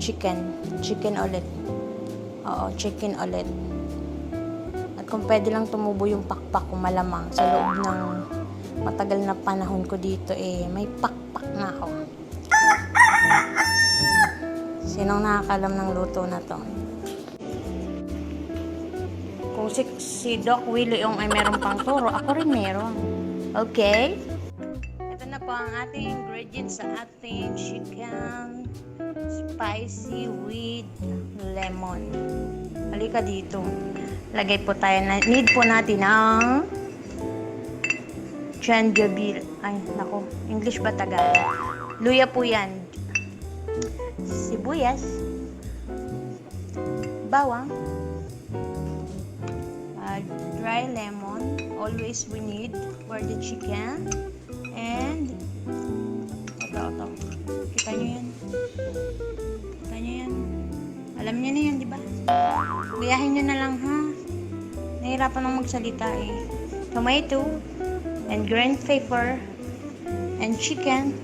Chicken ulit. Oo, chicken ulit. At kung pwede lang tumubo yung pakpak ko, malamang sa loob ng matagal na panahon ko dito may pakpak na ako. Sinong nakakalam ng luto na to? Kung si Doc Willie yung ay meron pang turo, ako rin meron. Okay? Ito na po ang ating ingredients sa ating chicken spicy with lemon. Halika dito. Lagay po tayo na, need po natin ang chanjabil. Ay, nako. English ba Tagalog? Luya po yan. Sibuyas. Bawang. Dry lemon. Always we need for the chicken. And ito. Kita nyo yan? Kita nyo yan? Alam nyo na yan, di ba? Gayahin nyo na lang, ha? Nahirapan akong magsalita Tomato and green pepper and chicken.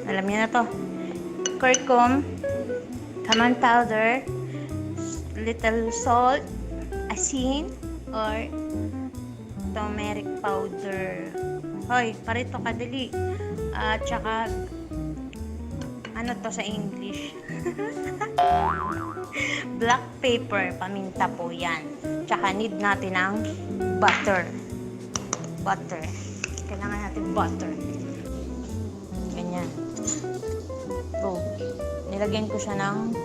Alam niyo na to. Curcum, cumin powder, little salt, asin, or turmeric powder. Hoy, parito kadali. At saka, ano to sa English? Black pepper, paminta po yan. Tsaka need natin ng butter. Butter. Kailangan natin butter. Ganyan. So, nilagyan ko siya ng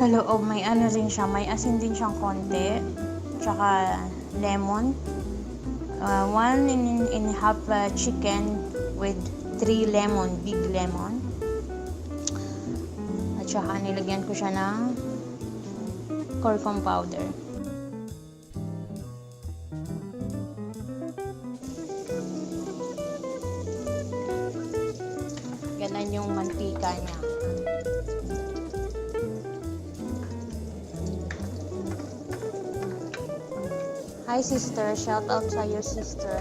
sa loob, may ano rin siya, may asin din siyang konti. Tsaka lemon. 1.5 chicken with 3 lemon, big lemon. At saka nilagyan ko siya ng curcum powder. Ganan yung mantika niya. Hi sister, shout out sa iyo sister.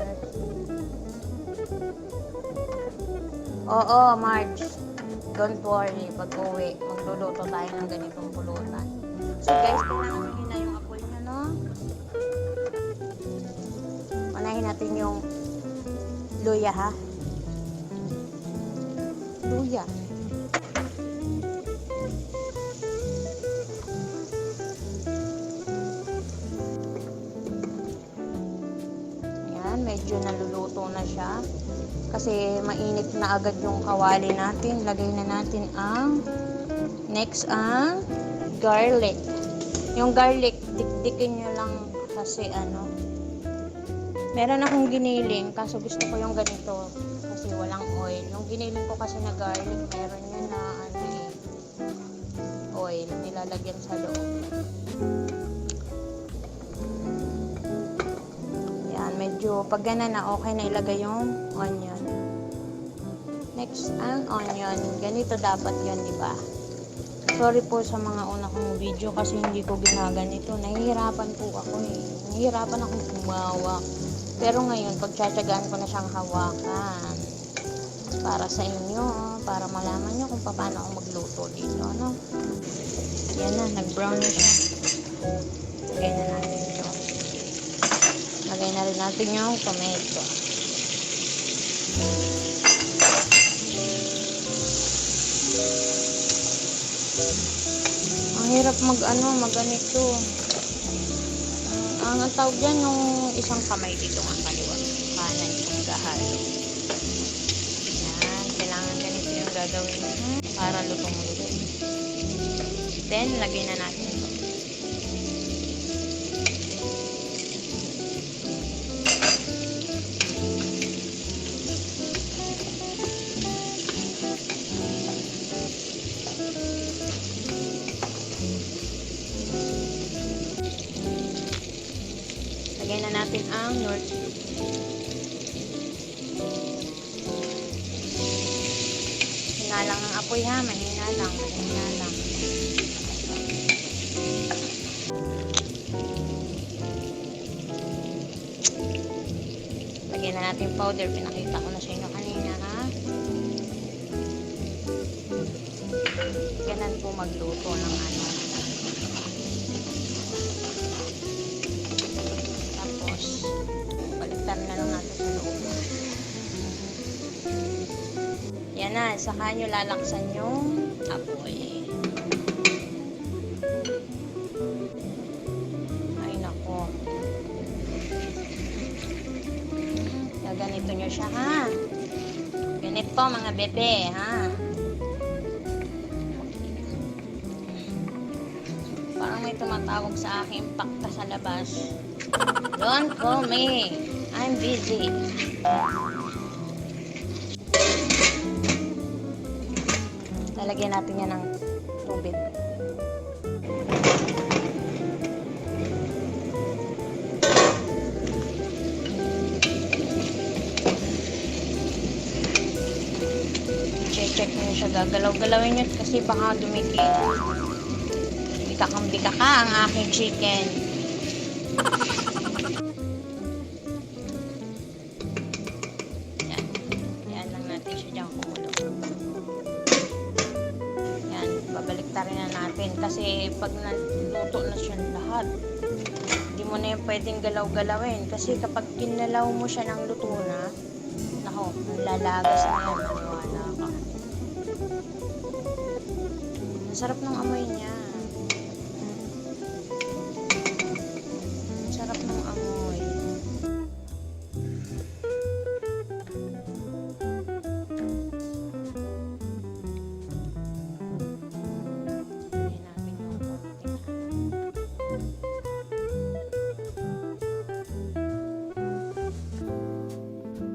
Oo, Marge. Don't worry, pag-uwi, magluluto tayo ng ganitong pulutan. So guys, kailangan nyo na yung apoy nyo, no? Manahin natin yung luya, ha? Luya. Ayan, medyo naluluto na siya. Kasi mainit na agad yung kawali natin. Lagay na natin ang next ang garlic. Yung garlic, dikdikin nyo lang kasi meron akong giniling kaso gusto ko yung ganito kasi walang oil. Yung giniling ko kasi na garlic, meron yun na oil. Nilalagyan sa loob. Yan, medyo pag gana na okay na ilagay yung onion. Next, ang onion. Ganito dapat yan, di ba? Sorry po sa mga una kong video kasi hindi ko ginaganito. Nahihirapan po ako Nahihirapan akong humawak. Pero ngayon, pagtsatsagaan ko na siyang hawakan. Para sa inyo, para malaman nyo kung paano ako magluto dito, no? Yan na, nag-brown na siya. Lagay na natin ito. Lagay na rin natin yung tomato. Ang hirap mag-ganito. Ang tawag dyan yung isang kamay dito ang kaliwa. Kanan yung gahalo. Yan, kailangan ganito yung gagawin para lutong-lutong. Then, lagay na natin ito. Lagay na natin ang Nor cube. Mahina lang ang apoy ha, mahina lang. Lagyan na natin powder, pinakita ko na sa inyo kanina ha. magluto ng ano. Tapos, baliktad na lang natin sa loob. Yan na, saka nyo lalaksan yung apoy. Ay nako. Ganito nyo siya ha. Ganito mga bebe ha. Parang may tumatawag sa akin pakta sa labas. Don't call me. I'm busy. Lalagyan natin yan ng tubig. Check nyo siya. Gagalaw-galawin nyo kasi baka dumikit. Bikakang-bika ka ang aking chicken. Yan. Yan lang natin siya dyan kumulo. Yan. Babaliktarin na natin. Kasi pag naluto na siya lahat, hindi mo na yung pwedeng galaw-galawin. Kasi kapag kinalaw mo siya ng luto na, nako, lalagas na yan. Maniwala ka. Ang sarap ng amoy niya. Ang sarap ng amoy. Lagyan natin yung konti na.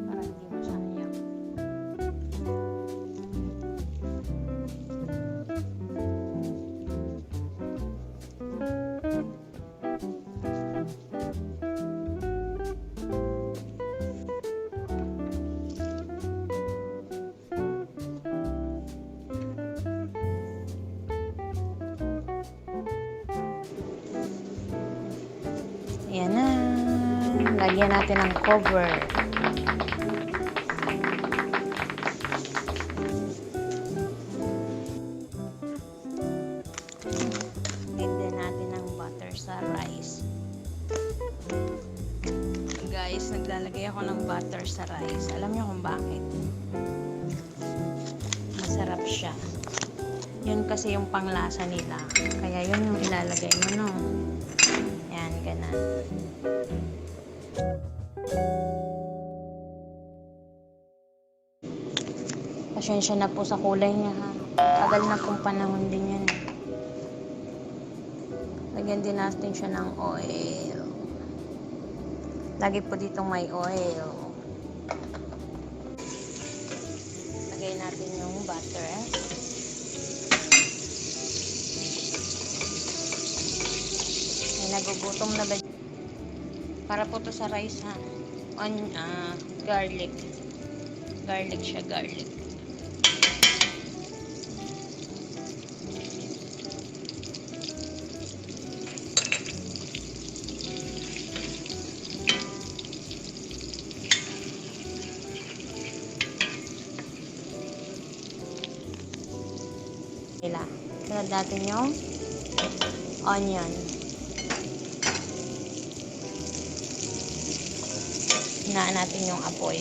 Para hindi masayang. Ayan na. Lagyan natin ng cover. Lagyan natin ng butter sa rice. Guys, naglalagay ako ng butter sa rice. Alam niyo kung bakit? Masarap siya. Yun kasi yung panglasa nila. Kaya yun yung ilalagay mo, no? Yan, ganun. Pasensya na po sa kulay niya, ha. Tagal na pong panahon din yan. Lagyan din natin siya ng oil. Lagi po ditong may oil. Lagay natin yung butter. May nagugutom na ba? Para po to sa rice, ha. Garlic. Garlic siya, garlic. Sunod natin yung onion. Hinaan natin yung apoy.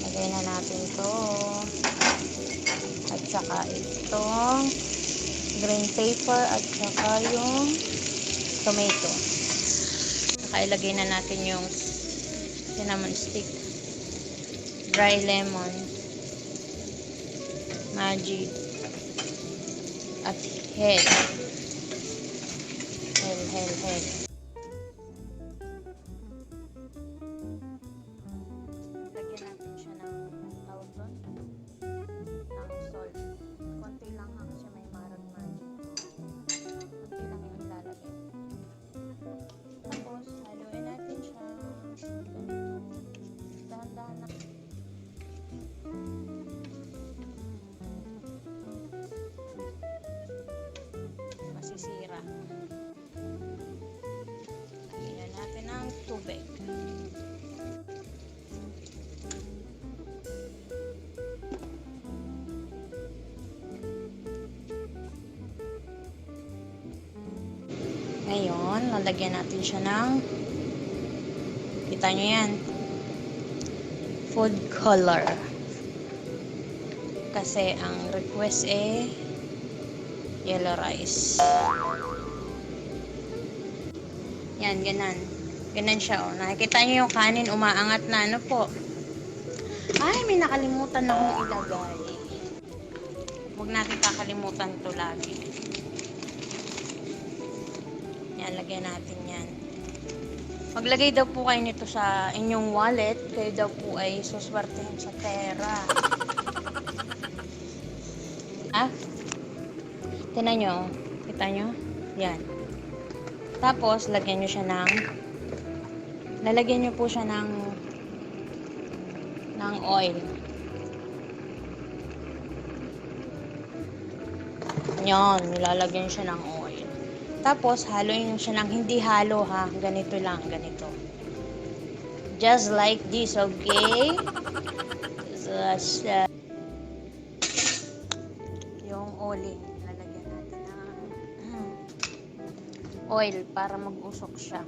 Lagay na natin to. At saka itong green pepper at saka yung tomato. Saka ilagay na natin yung cinnamon stick, dry lemon, magic, at head. Head. Lagyan natin siya ng tawag doon, ng salt. Konti lang ha, kasi may marag magic. Konti lang yung ilalagay. Tapos, haluin natin siya. Ganito. Dahan-dahan na. Masisira. Ngayon, lalagyan natin siya ng, kita nyo yan, food color. Kasi ang request yellow rice. Yan, ganan. Ganan siya, oh. Nakikita nyo yung kanin, umaangat na. Ano po? Ay, may nakalimutan akong ilagay. Huwag natin kakalimutan to lagi. Yan, lagyan natin yan. Maglagay daw po kayo nito sa inyong wallet. Kayo daw po ay suswertehin sa pera. Ah? Tingnan nyo. Kita nyo? Yan. Tapos, lalagyan nyo po siya ng oil. Yan, nilalagyan siya ng oil. Tapos, haluin nyo siya ng hindi halo ha. Ganito lang, ganito. Just like this, okay? Just, yung uling, lalagyan natin ng oil para mag-usok siya.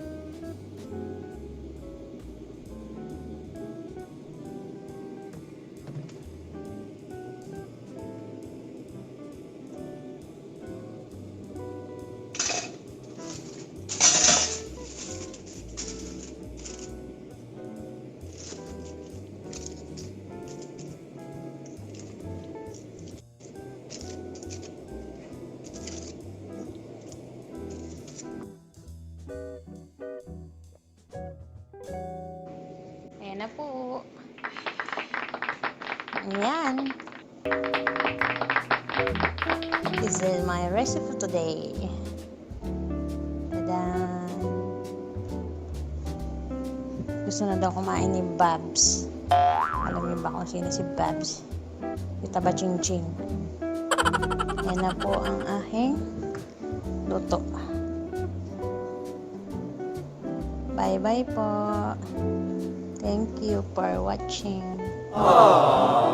Ayan na po. Ayan. This is my recipe for today. Tada! Gusto na daw kumain ni Babs. Alam niyo ba kung sino si Babs? Kita ba ching-ching? Ayan na po ang aking luto. Bye-bye po. Thank you for watching. Aww.